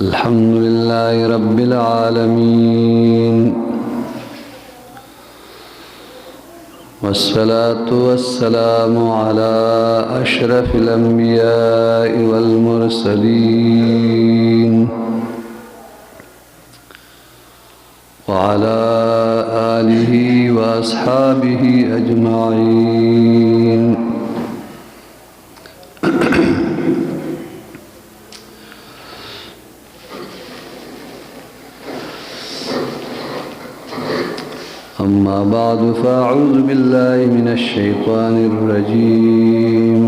الحمد لله رب العالمين والصلاة والسلام على أشرف الأنبياء والمرسلين وعلى آله وأصحابه أجمعين. أما بعد فأعوذ بالله من الشيطان الرجيم.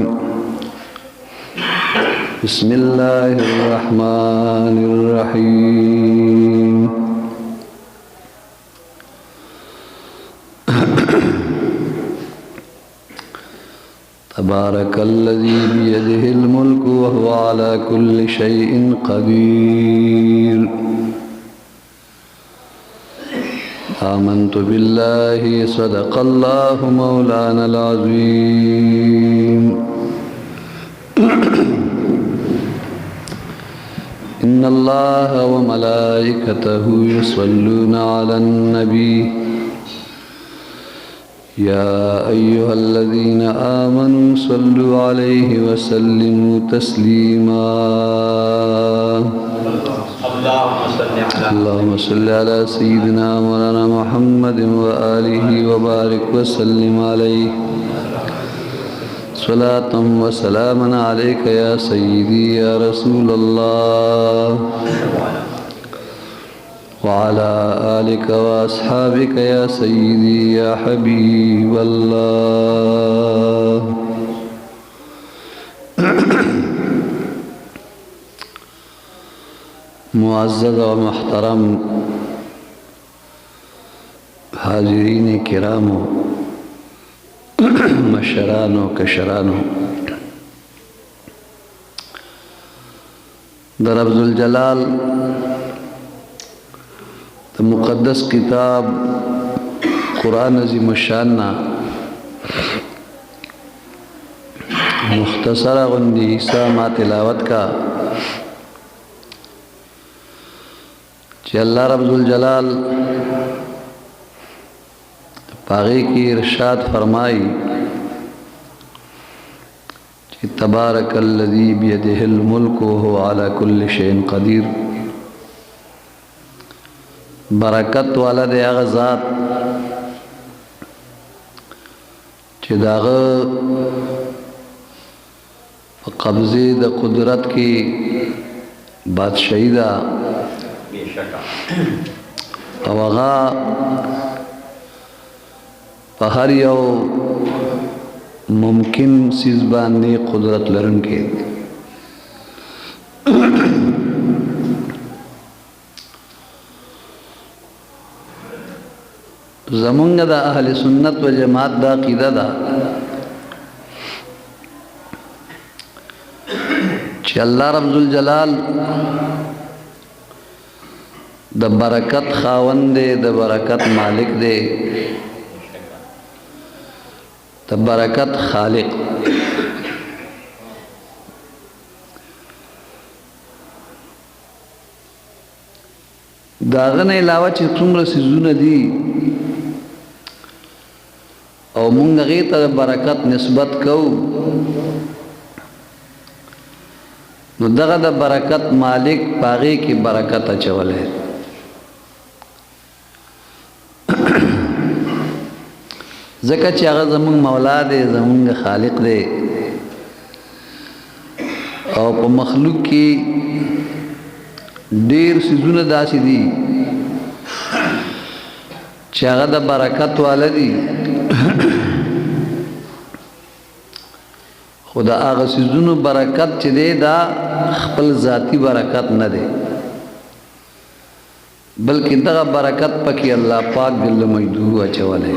بسم الله الرحمن الرحيم. تبارك الذي بيده الملك وهو على كل شيء قدير. آمنت بالله صدق الله مولانا العظيم. إن الله وملائكته يصلون على النبي يا أيها الذين آمنوا صلوا عليه وسلموا تسليما. اللهم صل على سيدنا مولانا محمد وآله وبارك وسلم عليه صلاة وسلاما عليك يا سيدي يا رسول الله وعلى آلك وأصحابك يا سيدي يا حبيب الله. معزز و محترم حاضرین کرامو، مشرانو کشرانو، در رب ذوالجلال د مقدس کتاب قرآن عظیم الشان نا مختصر غندی حصہ ما تلاوت کا چې الله رب ذوالجلال پاغی کی ارشاد فرمائی چې تبارک الذی بیده الملک وهو علی کل شیء قدیر. برکت والا دی هغه ذات چې داغه په قبضه د قدرت کې بادشاہی ده او هغه په هر یو ممکن سیز باندې قدرت لرونکی. زمونږ د اهل سنت و جماعت دا عقیده ده چې الله رب ذوالجلال د برکت خاوند دی، د برکت مالک دی، د برکت خالق. داغه نه علاوه چې څومره سيزونه دي او مونږ هغې ته برکت نسبت کوو، نو دغه د برکت مالک په هغې کې برکت اچولی. ځکه چې هغه زمونږ مولا دی، زمونږ خالق دی او په مخلوق کې ډېر سيزونه داسې دي چې هغه د برکت والا دي، خو د هغه سيزونو برکت چې دی دا خپل ذاتی برکت نه دی، بلکې دغه برکت پکې الله پاک جل مجدوه اچولی.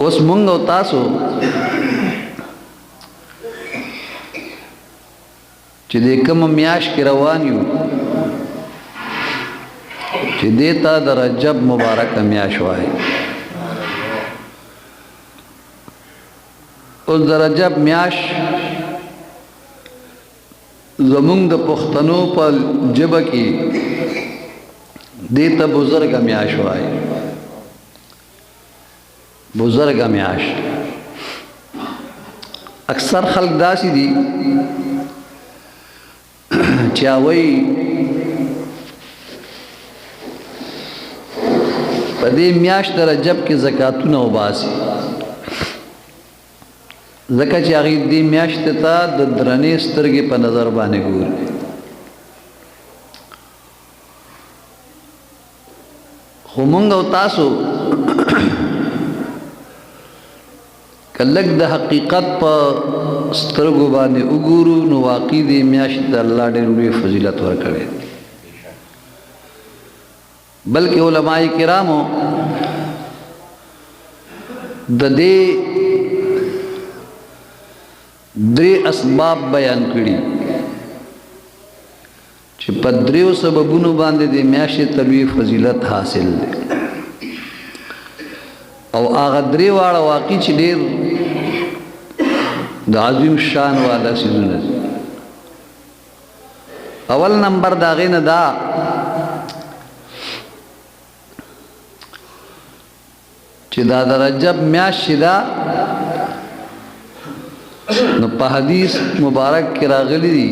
اوس مونږ او تاسو چې د کوم میاشت کې روان یو چې دیتا د رجب مبارک میاشت وای، اوس د رجب میاش زمونږ د پښتنو په ژبه کې دې ته بزرګه میاش وایي. بزرګه میاش اکثر خلک داسې دي چې وایي په دې میاشت د رجب کې زکاتونه وباسي، ځکه چې هغې دې میاشت ته د درنې سترګې په نظر باندې ګوري. خو مونږ او تاسو که لږ د حقیقت په سترګو باندې وګورو نو واقعي دې میاشت د الله ډېر لوی فضیلت ورکړی. بلکې علماء کرامو د دې درې اسباب بیان کړي چې په دریو سببونو باندې د میاشتې ته لوی فضیلت حاصل دی، او هغه درې واړه واقعي چې ډېر د عظیم شان والا څیزونه دي. اول نمبر د هغې نه دا چې دا د رجب میاشت چې ده نو په حدیث مبارک کې راغلی دي،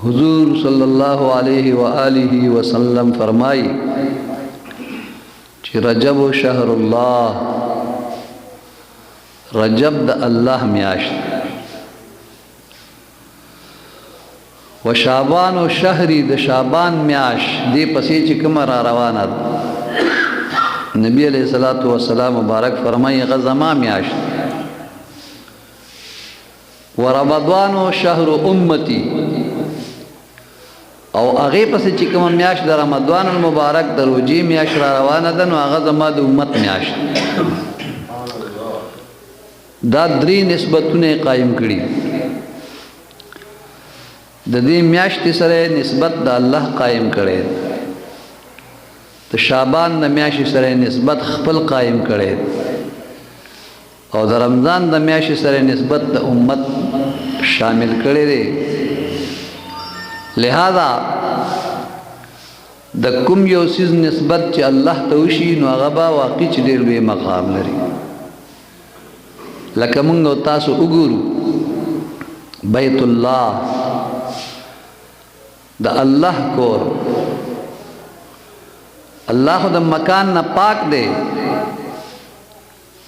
حضور صلی الله علیه و آله وسلم فرمایي چې رجب شهر الله، رجب د الله میاشت، و شعبان و شهری د شعبان میاشت دې پسې چې کومه را روانه ده، نبی علیہ الصلوۃ والسلام مبارک فرمایي هغه زما میاشت، و رمضان و شهر امتی، او هغې پسې چې کومه میاشت د رمضان المبارک د روژې میاشت را روانه ده نو هغه زما د امت میاشت. دا درې نسبتونه قایم کړي. د دې میاشتې سره نسبت د الله قایم کړی، د شعبان د میاشتې سره نسبت خپل قایم کړی، او د رمضان د میاشتې سره نسبت د امت شامل کړی دی. لہذا د کوم یو څیز نسبت چې الله ته وشي نو هغه به واقعي چې ډېر لوی مقام لري. لکه موږ او تاسو وګورو بیت الله د الله کور، الله خو د مکان نه پاک دی،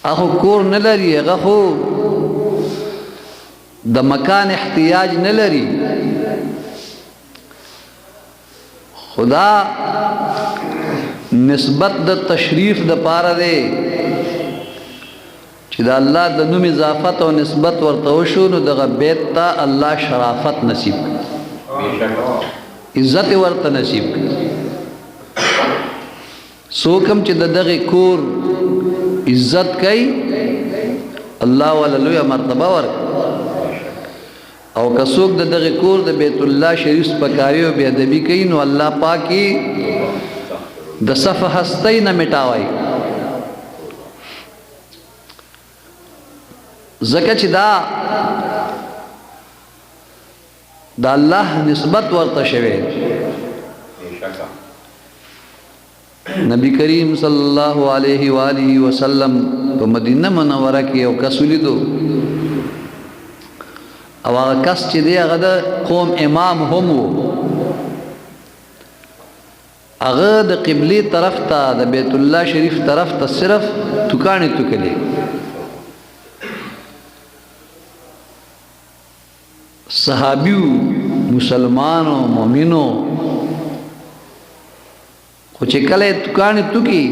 هغه کور نه لري، هغه خو د مکان احتیاج نه لري. خدا نسبت د تشریف د پاره دی چې د الله د نوم اضافت او نسبت ورته وشو نو دغه بیت ته الله شرافت نصیب کړي، عزت ورته نصیب کړي. څوک هم چې د دغه کور عزت کوي الله ولا لویه مرتبه ورکړي، او که څوک د دغه کور د بیت الله شریف سپکاوي او بې ادبي کوي نو الله پاک یې د صف هستۍ نه مټاوي. ځکه چې دا د الله نسبت ورته شوی. نبی کریم صلی الله علیه و آله وسلم په مدینه منوره کې یو کس ولیدو، او هغه کس چې دی هغه د قوم امام هم و، هغه د قبلې طرف ته د بیت الله شریف طرف ته صرف توکانې توکلې. صحابیو مسلمانو مؤمنو خو چې کله توکانې توکي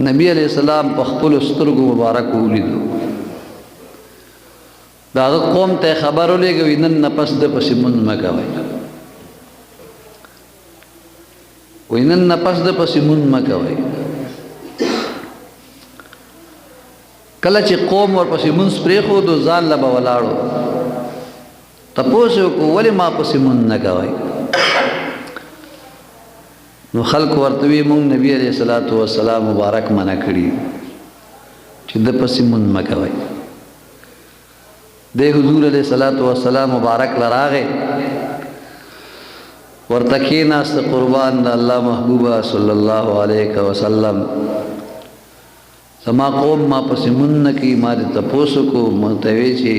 نبی علیہ السلام په خپلو سترګو مبارکو ولیدو. د هغه قوم ته خبر ولېږه نن نه پس د پسې مونځ مه کوئ، وایي نن نه پس د پسې مونځ مه کوئ. کله چې قوم ورپسې مونځ پرېښودو ځان له به ولاړو، تپوس یې وکړو ولې ما پسې مونځ نه کوئ؟ نو خلق ورته وی مونږ نبی علیہ الصلوۃ والسلام مبارک منع کړي چې د پسې مونږ مکوي. د حضور علیه الصلاۃ والسلام مبارک لراغه ورته کېناست قربان د الله محبوبه صلی الله علیه وسلم زما قوم ما پسې مونږ نه کوي. ما دې تپوس کو مته وی چې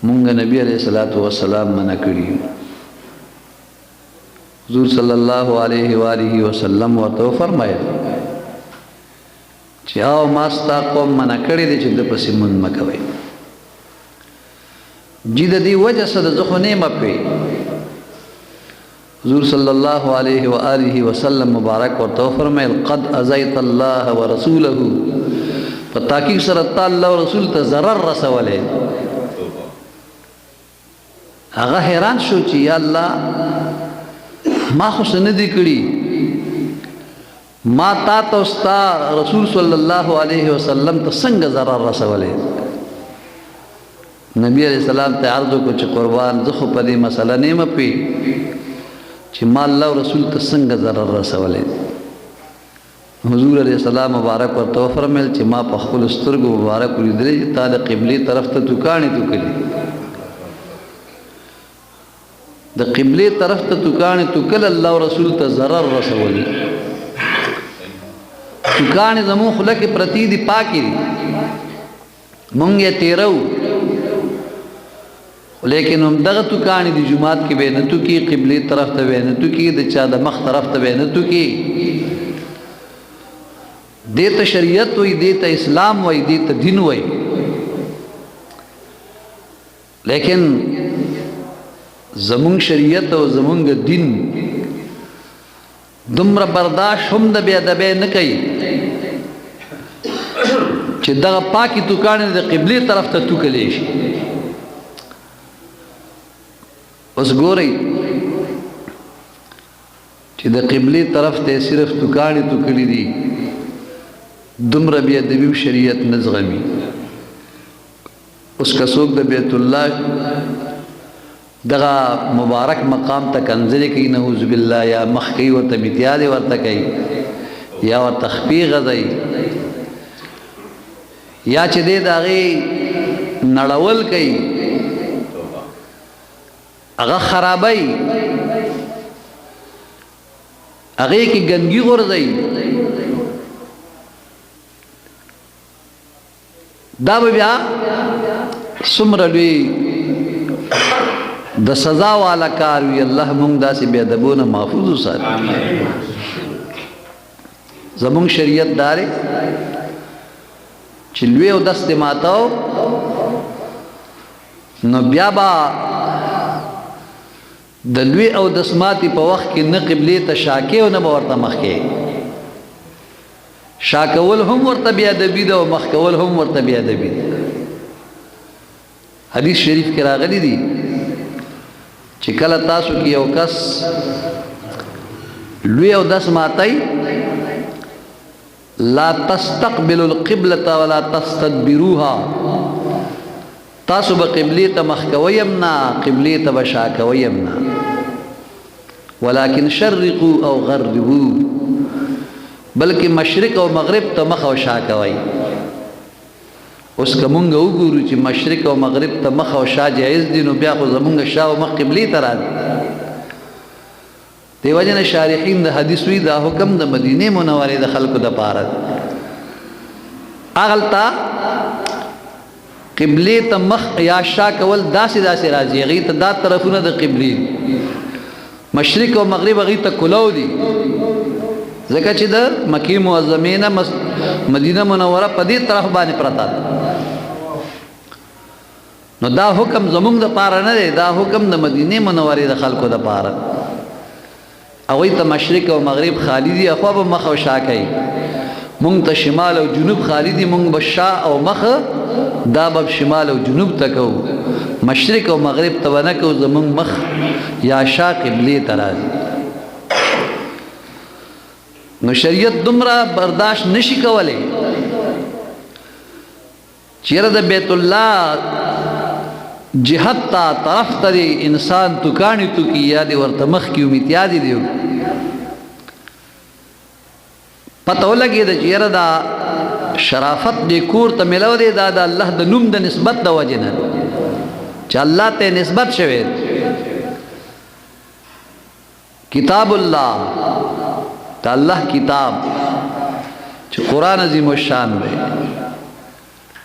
مونږ نبی علیه الصلاۃ والسلام منع کړي. حضور صلی الله علیه و آله وسلم ورته فرمایل چې او ما ستا قوم منع کړي دي چې د پسې مونږ مکوي. جد دی وجہ صد زخنے مپی حضور صلی اللہ علیہ وآلہ وسلم مبارک ورطو فرمائل قد ازیت اللہ ورسولہ فتاکیق سرطا اللہ ورسول تا ضرر رسولے. آغا حیران شو چی یا اللہ ما خوش ندی کری ما تا توستا رسول صلی اللہ علیہ وسلم تا سنگ ضرر رسولے. نبی علیہ السلام ته عرض کو چې قربان زه خو په دې مسله نه یم پوی چې ما الله او رسول ته څنګه ضرر رسولی. حضور علیہ السلام مبارک ورته وفرمیل چې ما په خپلو سترګو مبارک ولیدلی چې تا د قبلې طرف ته توکاڼې توکلي. د قبلې طرف ته توکاڼې توکل الله او رسول ته ضرر رسولی. توکاڼې زموږ خوله کې پرتې دي پاکې دي مونږ یې تیرو لیکن هم دغه توکاڼې د جماعت کې به نه توکي قبلې طرف ته به نه توکي د چا د مخ طرف ته به نه توکي. دې ته شریعت وایي دې ته اسلام وایي دې ته دین وایي. لیکن زمونږ شریعت او زمونږ دین دومره برداشت هم د بې ادبۍ نه کوي چې دغه پاکې توکاڼې د قبلې طرف ته توکلی شي. اوس ګورئ چې د قبلې طرف ته صرف توکاڼې توکلي دي دومره بې ادبي شریعت نه زغمي. اوس که څوک د بیت الله دغه مبارک مقام ته کنځلې کوي نعوذ بالله یا مخ کوي ورته میتیادې ورته کوي یا ورته خپې غځوي یا چې دی د هغې نړول کوي هغه خرابوي هغې کې ګندګي غورځوي. دا به بیا څومره لوی د سزا والا کار وي. الله مونږ داسې بې ادبونه محفوظ وساتي. زمونږ شریعت دا دی چې لوی اودس دې ماتاو نو بیا به د لوی اودس ماتي په وخت کې نه قبلې ته شا کې او نه به ورته مخ کې. شا کول هم ورته بې ادبي ده او مخ کول هم ورته بې ادبي ده. حدیث شریف کې راغلی دي چې کله تاسو کې یو کس لوی اودس ماتای لا تستقبلوا القبلة ولا تستدبروها تاسو به قبلې ته مخ کوئ هم نه قبلې ته به شا کوئ هم نه ولكن شرقوا او غربوا بلکې مشرق او مغرب ته مخ او شا کوئ. اوس که مونږ وګورو چې مشرق او مغرب ته مخ او شا جایز دي نو بیا خو زمونږ شا او مخ قبلې ته راځي. دی وجه نه شارحین د حدیث وی دا حکم د مدینه منورې د خلکو د پاره اغلتا قبلې ته مخ یا شا کول داسې داسې راځي. هغې ته دا طرفونه د قبلې مشرق او مغرب هغې ته کلو دي ځکه چې د مکې معظمې نه مدینه منوره په دې طرف باندې پرته ده. نو دا حکم زمونږ د پاره نه دی دا حکم د مدینه منورې د خلکو د پاره. هغوی ته مشرق او مغرب خالی دي اخوا به مخ او شا کوي. مونږ ته شمال او جنوب خالی دي مونږ به شا او مخ دا به شمال او جنوب ته کوو مشرق او مغرب ته به نه کوو. زمونږ مخ یا شا قبلې ته راځي. نو شریعت دومره برداشت نشي کولی چیرې د بیت الله جهت ته طرف ته انسان توکاڼې توکي یا دې ورته مخ کې امیتیادې دی پته ولګېده چې یاره دا شرافت دې کور ته ملو دی دا د الله د نوم د نسبت د وجې نه چې الله ته نسبت شوی کتاب الله د الله کتاب چې قرآن عظیم الشان دی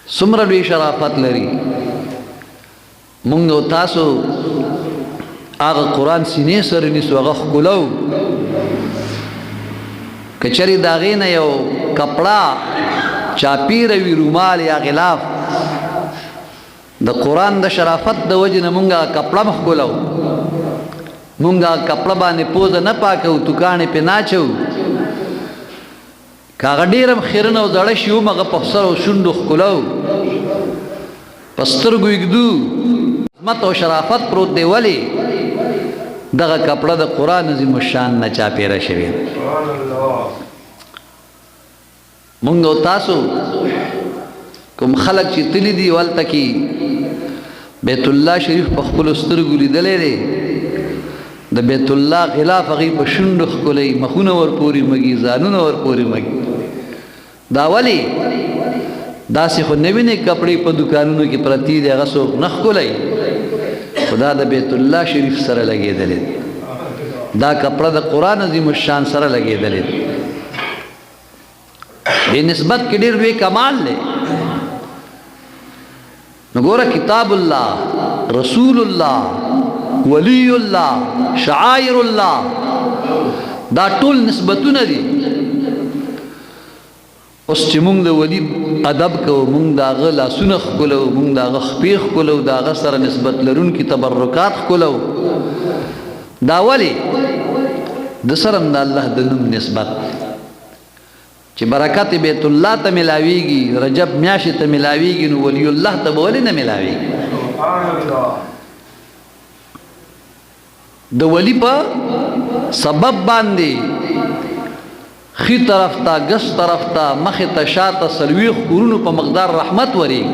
څومره لوی شرافت لري مونږ او تاسو هغه قرآن سینې سره نیسو هغه ښکلو که چېرې د هغې نه یو کپړه چاپیره وي رومال یا غلاف د قرآن د شرافت د وجې نه مونږ هغه کپړه هم ښکلو مونږ هغه کپړه باندې پوزه نه پاکو توکاڼې پې نه اچوو که هغه ډېر هم خیرن او زړه شي هم هغه په سر او شونډو ښکلو په سترګو ایږدو عظمت او شرافت پروت دی ولې دغه کپړه د قرآن عظیم الشان نه چاپېره شوې مونږ او تاسو کوم خلک چې تلي دي هلته کې بیت الله شریف په خپلو سترګو لیدلی دی د بیت الله غلاف هغې په شونډو ښکلی مخونه ورپورې مږي ځانونه ورپورې مږي دا ولې داسې خو نه وینې کپړې په دوکانونو کې پرتې دي هغه څوک نه ښکلی خو دا د بیت الله شریف سره لګېدلی دا کپړه د قرآن عظیم الشان سره لګېدلی دې نسبت کې ډېر لوی کمال دی نو ګوره کتاب الله رسول الله ولی الله شعائر الله دا ټول نسبتونه دي اوس چې مونږ د ولی ادب کوو مونږ د هغه لاسونه ښکلو مونږ د هغه خپې ښکلو د هغه سره نسبت لرونکي تبرکات ښکلو دا ولې د سره هم د الله د نوم نسبت چې برکت بیت الله ته ملاویږي رجب میاشتې ته ملاویږي نو ولی الله ته به ولې نه ملاویږي د ولی په سبب باندې خی طرف ته ګس طرف ته مخې ته شاته څلوېښت کورونو په مقدار رحمت ورېږي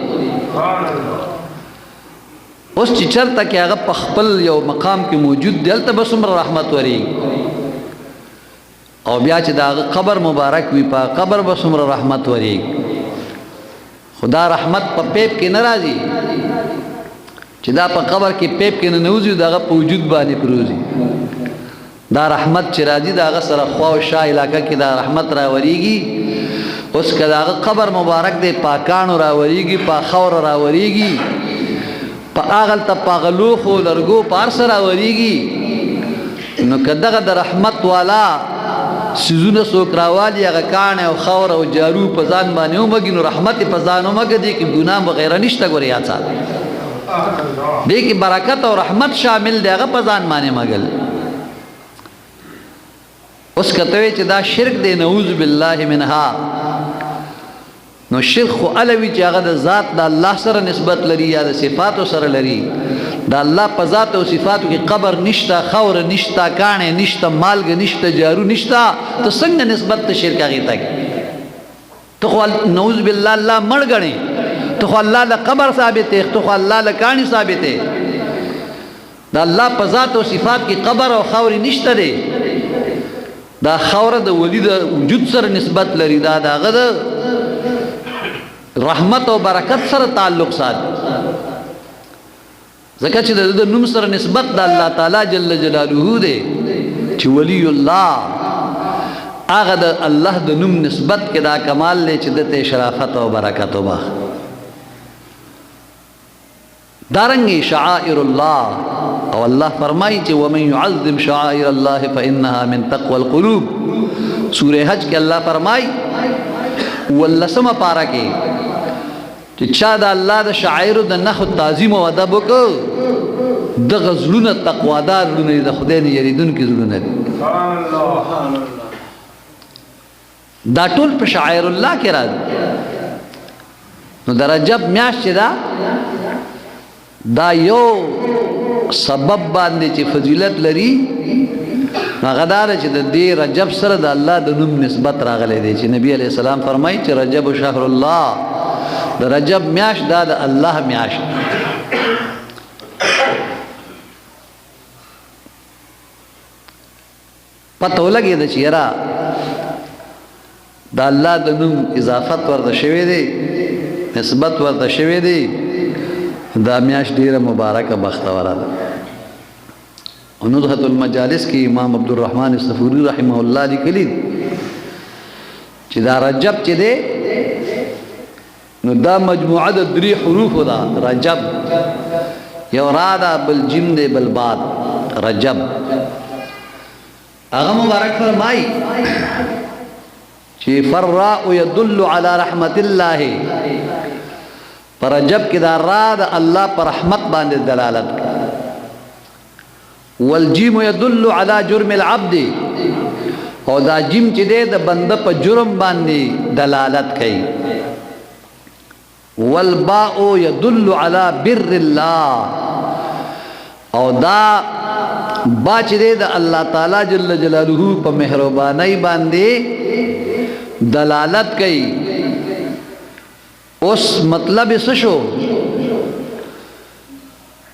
اوس چې چېرته کې هغه په خپل یو مقام کې موجود دی هلته به څومره رحمت ورېږي او بیا چې د هغه قبر مبارک وي په قبر به څومره رحمت ورېږي خو دا رحمت په پیپ کې نه راځي چې دا په قبر کې پیپ کې نه نوځي د هغه په وجود باندې پروزي دا رحمت چې راځي د هغه سره خوا او شا علاقه کې دا رحمت راورېږي اوس که د هغه قبر مبارک دی پاکانو راورېږي په خاوره راورېږي په هغلته په هغه لوښو لرګو په هر څه راورېږي نو که دغه د رحمت والا سیزونه څوک راوالي هغه کاڼې او خاوره او جارو په ځان باندې ومږي نو رحمت یې په ځان ومږه دې کې ګناه وغیره نشته ګورې یاد ساته دې کې برکت او رحمت شامل دی هغه په ځان باندې مږل اوس کته وی چې دا شرک دی نعوذ بالله منها نو شرک خو الوی چې هغه د ذات د الله سره نسبت لري یا د صفاتو سره لري د الله په ذات او صفاتو کې قبر نشته خور نشته کانه نشته مالګ نشته جارو نشته ته څنګه نسبت ته شرک هغه ته ته خو نعوذ بالله الله مړ غني ته خو الله له قبر ثابت ته خو الله له کانی ثابت د الله په ذات او صفات کې قبر او خور نشته دی دا خوره د ولی د وجود سره نسبت لري دا دغه د رحمت او برکت سره تعلق ساتي ځکه چې د نوم سره نسبت د الله تعالی جل جلاله دی چې ولی الله هغه د الله د نوم نسبت کې دا کمال دی چې دته شرافت او برکت وبا دارنګي شعائر الله او الله فرمایي چې ومن يعظم شعائر الله فانها من تقوى القلوب سوره حج کې الله فرمایي ولسمه پارا کې چې چا د الله د شعائر د نخو تعظیم او ادب وکړو د غزلونه تقوادار لونه د خدای نه یریدونکو زړونه سبحان الله دا ټول په شعائر الله کې راځي نو د رجب میاشت دا یو سبب باندې چې فضیلت لري هغه دا چې د دې رجب سره د الله د نوم نسبت راغلی دی چې نبی علیہ السلام فرمایي چې رجب شهر الله د رجب میاشت دا د الله میاشت پته ولګېده چې یاره دا الله د نوم اضافت ورته شوی دی نسبت ورته شوی دی دا میاشت ډیره مبارکه بختوره ده نزهة المجالس کې امام عبدالرحمن الصفوری رحمه الله لیکلی چې دا رجب چې دی نو دا مجموعه د 3 حروف ده رجب یو را ده بل جیم دی بل باد رجب هغه مبارک فرمای چې فالراء يدل على رحمت الله پر رجب کې دا را ده الله پر رحمت باندې دلالت والجیم يدل على جرم العبد او دا جیم چې دی د بنده په جرم باندې دلالت کوي والباء يدل على بر الله او دا با چې دی د الله تعالی جل جلاله په مهرباني باندې دلالت کوي اوس مطلب څه شو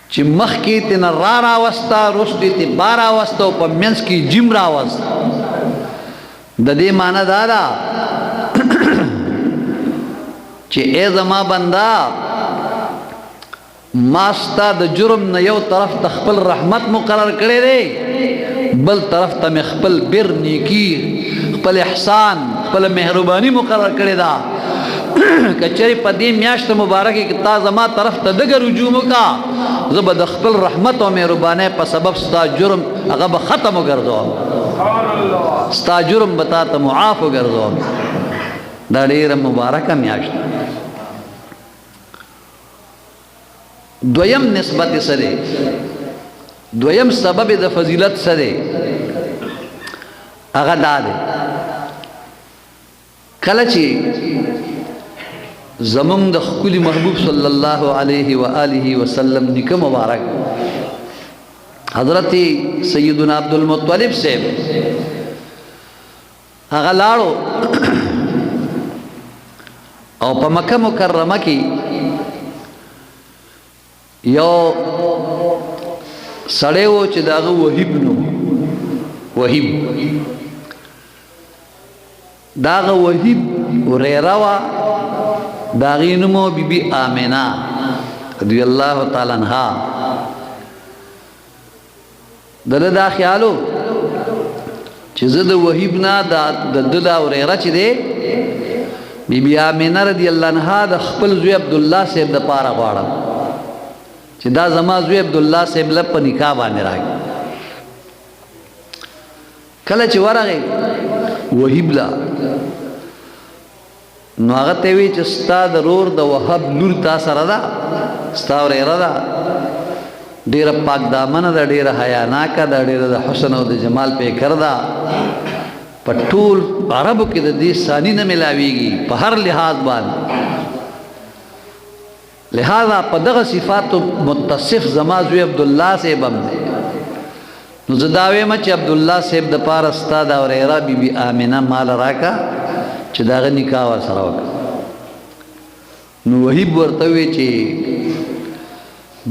چې مخ کې تن را راوستا رستی تی بارا وستا په منس کې جیم راوست د دې معنی دا ده چې ای زما بندا ماستا د جرم نه یو طرف ته خپل رحمت مقرر کړی دی بل طرف ته خپل بر نیکی خپل احسان خپل مهرباني مقرر کړی دا کچری په دې میاشت مبارکه کې تا زما طرف ته دغه رجوع وکا زب د خپل رحمت او مهرباني په سبب ستا جرم هغه به ختم وګرځو ستا جرم به تا ته معاف وګرځو دا ډیره مبارکه میاشت دویم نسبت سره دویم سبب د فضیلت سره هغه دا دی کله چې زمون د خپل محبوب صلی الله علیه و آله وسلم نیک مبارک حضرت سیدنا عبدالمطلب صاحب هغه لاړو او په مکه مکرمه کې یو سړی و چې داغه وهیب نو وهیب داغه وهیب ریرا وا داغی نمو بی بی آمینہ رضی اللہ تعالی عنہا دل دا خیالو چې زه د وهیب نه د دا ریرا چې دی بی بی آمینہ رضی اللہ عنہا د خپل زوی عبدالله صاحب د پاره غواړم چې دا زما زوی عبدالله صاحب له په نکاح باندې راغی کله چې ورغی وهیب لا نو هغه ته وی چې ستا د رور د وهب لور تا سره ده ستا ورېره ده ډېره پاک دامنه ده ډېره حیاناکه ده ډېره د حسن او د جمال پیکر ده په ټول عربو کې د دې ثاني نه ملاویږي په هر لحاظ باندې لہذا په دغه صفاتو متصف زما زوی عبدالله صاحب هم دی نو زه دا وایم چې عبدالله صاحب د پاره ستا د ورېره بی بی آمینه مال راکا چې داغه نکاح ورسره وکړه نو وهیب ورته وی چې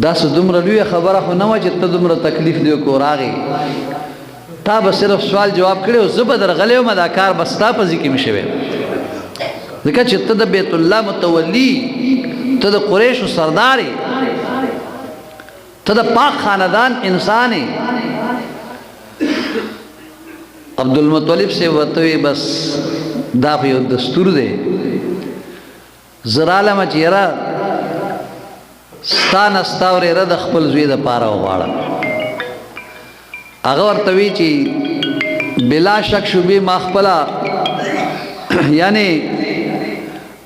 داسې دومره لویه خبره خو نه وه چې ته دومره تکلیف دی کو راغې تا به صرف سوال جواب کړی او زه به درغلی وم دا کار به ستا په ځای کې مې شوی ځکه چې ته د بیت الله متولی ته د قریشو سردار ته د پاک خاندان انسان عبدالمطلب سے ورته وی بس دا په یو دستور دی زرالم چې یاره ستا نه ستا ورېره د خپل زوی د پاره وغواړم هغه ورته وی چې بلا شک شبې ما خپله یعنی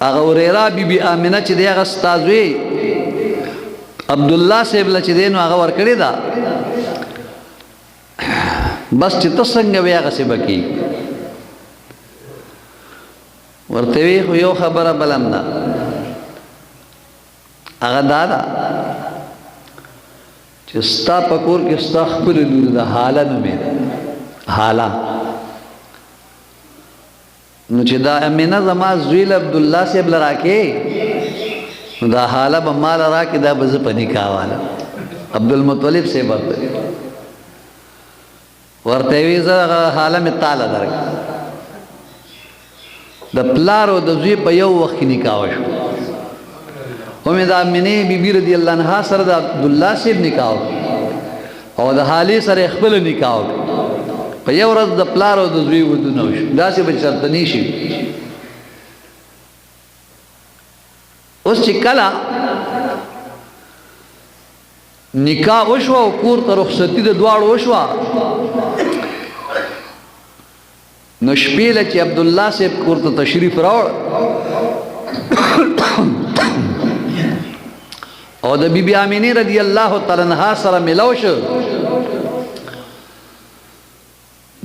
هغه ورېره بی بی آمینه چې دی هغه ستا زوی عبدالله صاحب له چې دی نو هغه ورکړې ده بس چې ته څنګه وی هغسې به کېږي ورته وی خو یو خبره بلم ده هغه دا ده چې ستا په کور کې ستا خپله لور ده حاله نومې ده حاله نو چې دا امینه زما زوی له عبدالله صاحب له راکې نو دا حاله به ما له راکې دا به زه په نکاح والم عبدالمطلب صاحب ورته وی زه هغه حاله مې تاله درکړم د پلار او د زوی په یو وخت کې نکاح وشو د آمینې بیبي رضی الله عنها سره د عبدالله صاحب نکاح او د حالې سره خپل نکاح په یو ورځ د پلار او د زوی ودونه وشو داسې به چرته نه شي اوس چې کله نکاح وشو او کور ته رخصتي د دواړو وشوه نو شپېله چې عبدالله صاحب کور ته تشریف راوړ او د بیبي آمینې رضی الله تعالی عنها سره ملاو شو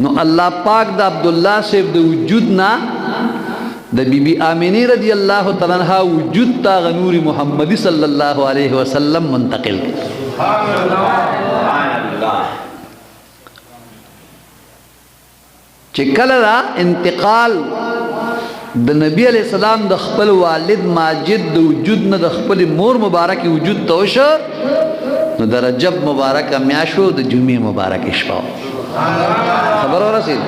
نو الله پاک د عبدالله صاحب د وجود نه د بیبي آمینې رضی الله تعالی عنها وجود ته نور محمدي صلی الله علیه وسلم منتقل چې کله دا انتقال د نبی علیہ السلام د خپل والد ماجد د وجود نه د خپل مور مبارک وجود ته وشو نو د رجب مبارک میاشو د جمعې مبارک شپه خبر ورسید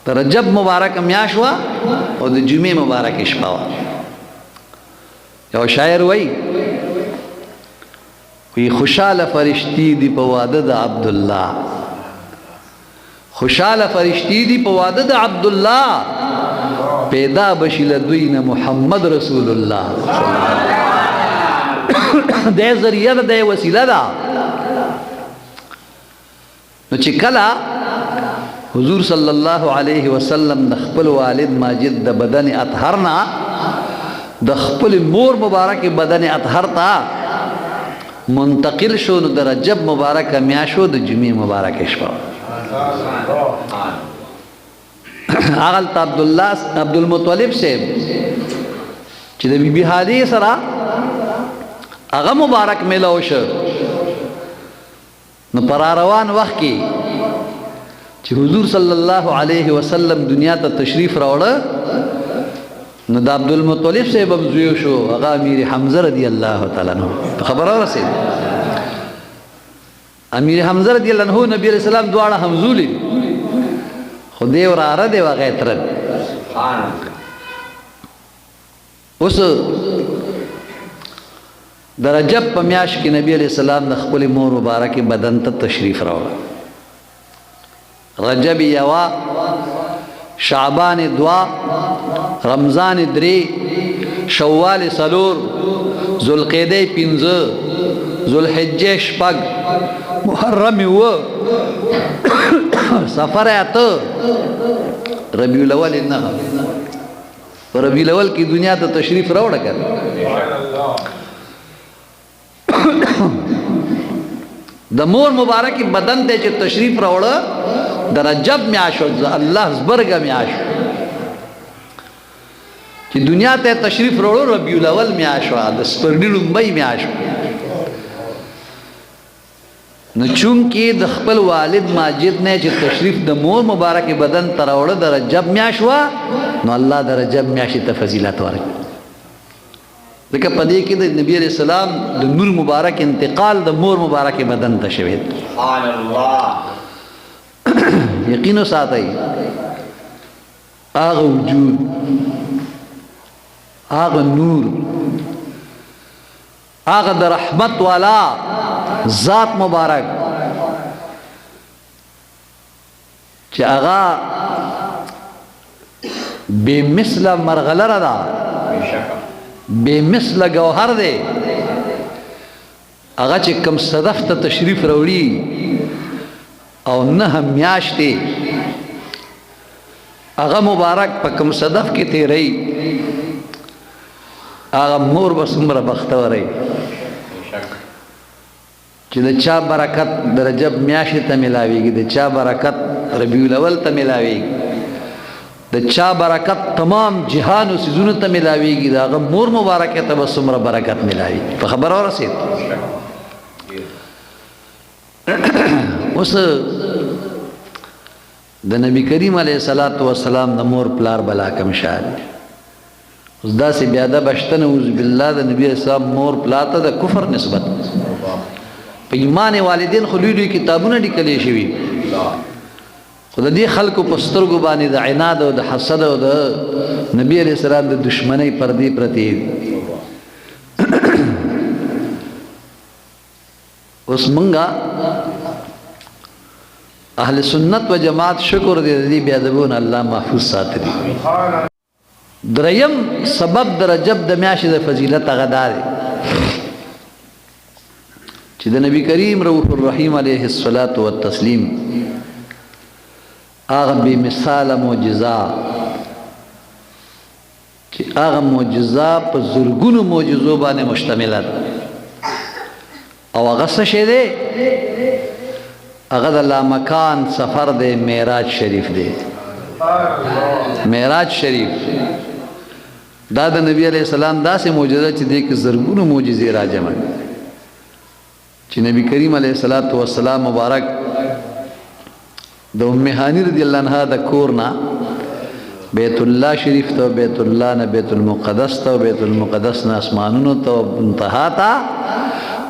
د رجب مبارک میاشو او د جمعې مبارک شپه یو شاعر وای خوشاله فرشتي دی په واده د عبد الله خوشاله فرشتي دی په واده د عبد الله پیدا بشیل دوی محمد رسول الله د ذریعہ د وسیله ده نو چې کله حضور صلی الله علیه وسلم د خپل والد ماجد د بدن اطهر نه د خپل مور مبارک بدن اطهر ته منتقل شو نو د رجب مبارک میاشو د جمعې مبارک شپه اغل عبدالمطلب صاحب چې د بیبي هادي سره هغه مبارک میلاو شو نو پر روان وخت کې چې حضور صلی الله علیه وسلم دنیا ته تشریف راوړه نو د عبدالمطلب صاحب زوی شو هغه امیر حمزه رضی الله تعالی عنہ خبره رسید امیر حمزه رضی الله عنہ نبی علیہ السلام دواړه همزولي خدای وراره دی وغه تر اوس د رجب په میاشت کې نبی علیہ السلام د خپل مور مبارک بدن ته تشریف راوړ رجب یوا شعبان دوا رمضان درې شوال سلور ذوالقعده 15 ذوالحجه شپږ محرم و سفر اته ربیع الاول نه ربیع الاول کی دنیا ته تشریف راوړ کړ د مور مبارک بدن ته چې تشریف راوړ د رجب میاشو الله زبرګ میاشو چې دنیا ته تشریف راوړ ربیع الاول میاشو د سپرلی لومبۍ میاشو نو چون کې د خپل والد ماجد نه چې تشریف د مور مبارک بدن ته راوړ د رجب میاشو نو الله د رجب میاشې ته فضیلت ورکړي ځکه په دې کې د نبی علیہ السلام د نور مبارک انتقال د مور مبارک بدن ته شوی سبحان الله یقین ساتي هغه وجود هغه نور هغه د رحمت والا ذات مبارک چې هغه بے مثل مرغلره ده بے مثل گوهر دی هغه چې کم صدف ته تشریف راوړي او نه میاشتې هغه مبارک په کم صدف کې تیری هغه مور به څومره بختوره چې د چا برکت د رجب میاشتې ته ملاویږي د چا برکت ربیع الاول ته ملاویږي د چا برکت تمام جهان او سيزونو ته ملاويږي دا غ مور مبارکه ته وسمره برکت ملاوي په خبر اورسید اوس د نبی کریم علیه الصلاۃ والسلام د مور پلار بلا کم شان اوس دا سي بیا د بشتنه اوذ بالله د نبی صاحب مور پلاته د کفر نسبت په ایمان والدین خلوی کتابونه لیکلي شوی خو د دې خلکو په سترګو باندې د عناد او د حسد او د نبی علیہ السلام د دشمنی پردې پرتې اوس مونږه اهل سنت و جماعت شکر دې دې بیا دبون الله محفوظ ساتري دریم سبب د رجب د میاشتې د فضیلت هغه دار چې د نبی کریم رؤوف الرحیم علیه الصلاۃ والتسلیم هغه بے مثال معجزه چې هغه معجزه په زرګونو معجزو باندې مشتمل ده او هغه څه شی دی هغه د لامکان سفر دی معراج شریف دی معراج شریف دا د نبی علیہ السلام داسې معجزه چې دی کې زرګونو معجزې راجمع چې نبی کریم علیہ الصلوۃ والسلام مبارک د ام هانی رضی الله عنها د کورنا بیت الله شریف ته بیت الله نه بیت المقدس ته بیت المقدس نه اسمانونو ته انتها ته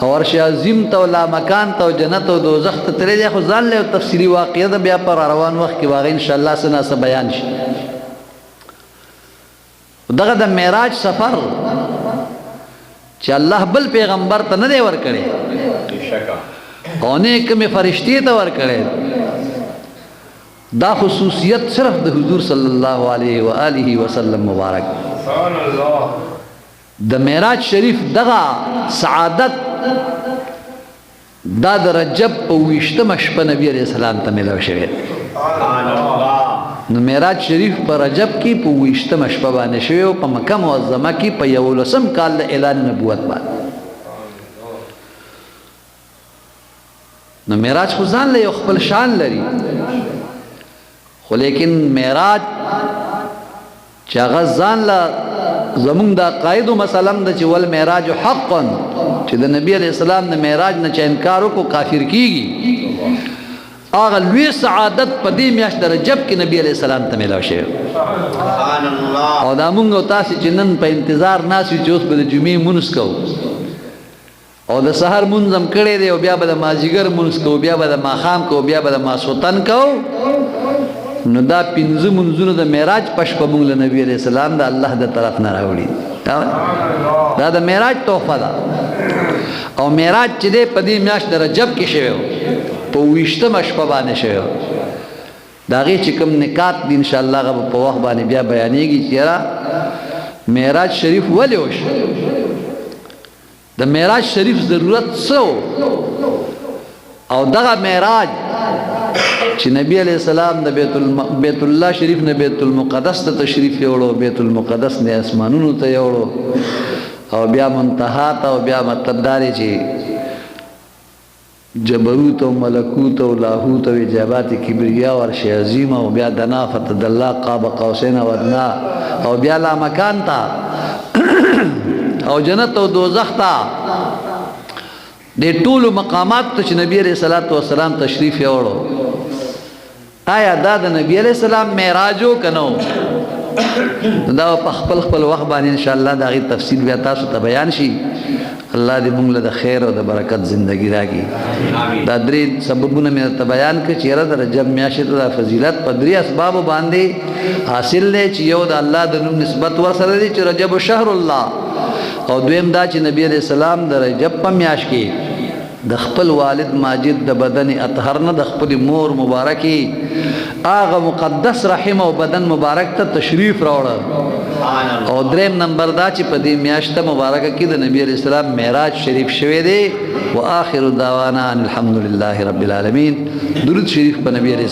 او عرش عظیم ته لا مکان ته جنت او دوزخ ته ترې خو ځان له تفصیلی واقعه ده بیا پر روان وخت کې واغ ان شاء الله سنا سره بیان شي دغه د معراج سفر چې الله بل پیغمبر ته نه دی ور کړی او نه کوم فرشتي ته ور کړی دا خصوصیت صرف د حضور صلی الله علیه و آله وسلم مبارک سبحان الله د معراج شریف دغه سعادت دا د رجب په 20مه شپه نبی علیہ السلام ته ملو شوی سبحان الله نو معراج شریف په رجب کې په 20مه شپه باندې شوی او په مکه معظمه کې په 11 کال د اعلان نبوت باندې نو معراج خو ځان له خپل شان لري خو لیکن معراج چې هغه ځان له زمونږ د عقایدو مثلا د چې ول معراج حقا چې د نبی علیہ السلام د معراج نه چې انکار وکړو کافر کیږي هغه لوی سعادت په دې میاشت د رجب کې نبی علیہ السلام ته ملاو شوی سبحان الله او دا مونږ تاسو چې نن په انتظار ناس چې اوس به د جمعې مونږ کوو او د سحر منظم کړي دی او بیا به د مازیګر مونږ کوو بیا به د ماخام کوو بیا به د ماسوتن کوو نو دا پنځه منځونه د معراج پښپ مونږ له نبی علیہ السلام د الله د طرف نه راوړي دا د معراج تحفه ده او معراج چې دی په دې میاشت د رجب کې شوی په 20مه شپه باندې شوی د هغې چې کوم نکات دي انشاءالله هغه په وخت باندې بیا بیانېږي چې یاره معراج شریف ولې وشو د معراج شریف ضرورت څه او دغه معراج چې نبی علیہ السلام د بیت الله شریف نه بیت المقدس ته تشریف یوړو بیت المقدس نه اسمانونو ته یوړو او بیا منتها ته او بیا مطلب داري چې جبروت او ملکوت او لاهوت او اجابات کبریا او عرش عظیم او بیا دنا فتد الله قاب قوسین او ادنا او بیا لا مکان تا او جنت او دوزخ تا د ټولو مقامات ته چې نبی علیہ الصلوۃ والسلام تشریف یوړو آیا دا د نبی علیہ السلام معراجو کنو دا په خپل وخت باندې ان شاء الله دا غي تفصیل بیا تاسو ته بیان شي الله دې موږ له خیر او د برکت ژوندۍ راکړي دا درې سببونه مې ته بیان کړ چې را د رجب میاشت د فضیلت په درې اسباب باندې حاصل دی چې یو د الله د نوم نسبت ورسره دی چې رجب شهر الله او دویم دا چې نبی علیہ السلام د رجب په میاشت کې د خپل والد ماجد د بدن اطهر نه د خپل مور مبارکي هغه مقدس رحم او بدن مبارک ته تشریف راوړل او دریم نمبر دا چې په دې میاشت مبارکه کې د نبی علیہ السلام معراج شریف شوی دی واخر دعوانا الحمدلله رب العالمین درود شریف په نبی علیہ